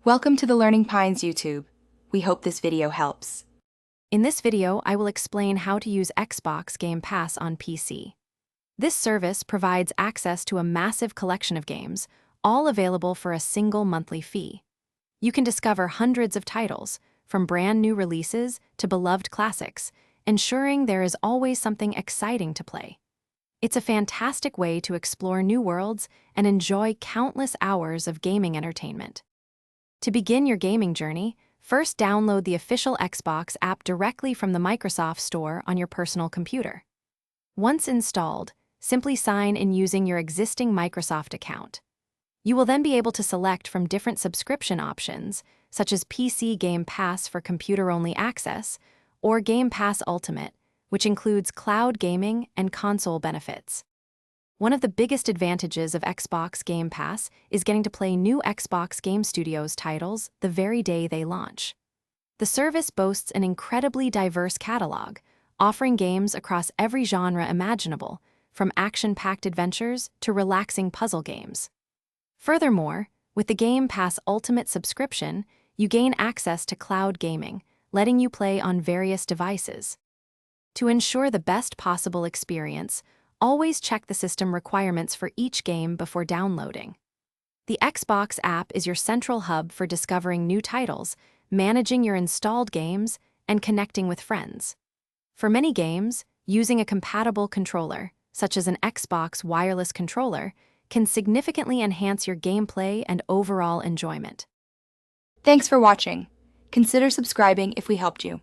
Welcome to the Learning Pines YouTube. We hope this video helps. In this video, I will explain how to use Xbox Game Pass on PC. This service provides access to a massive collection of games, all available for a single monthly fee. You can discover hundreds of titles, from brand new releases to beloved classics, ensuring there is always something exciting to play. It's a fantastic way to explore new worlds and enjoy countless hours of gaming entertainment. To begin your gaming journey, first download the official Xbox app directly from the Microsoft Store on your personal computer. Once installed, simply sign in using your existing Microsoft account. You will then be able to select from different subscription options, such as PC Game Pass for computer-only access, or Game Pass Ultimate, which includes cloud gaming and console benefits. One of the biggest advantages of Xbox Game Pass is getting to play new Xbox Game Studios titles the very day they launch. The service boasts an incredibly diverse catalog, offering games across every genre imaginable, from action-packed adventures to relaxing puzzle games. Furthermore, with the Game Pass Ultimate subscription, you gain access to cloud gaming, letting you play on various devices. To ensure the best possible experience, always check the system requirements for each game before downloading. The Xbox app is your central hub for discovering new titles, managing your installed games, and connecting with friends. For many games, using a compatible controller, such as an Xbox wireless controller, can significantly enhance your gameplay and overall enjoyment. Thanks for watching. Consider subscribing if we helped you.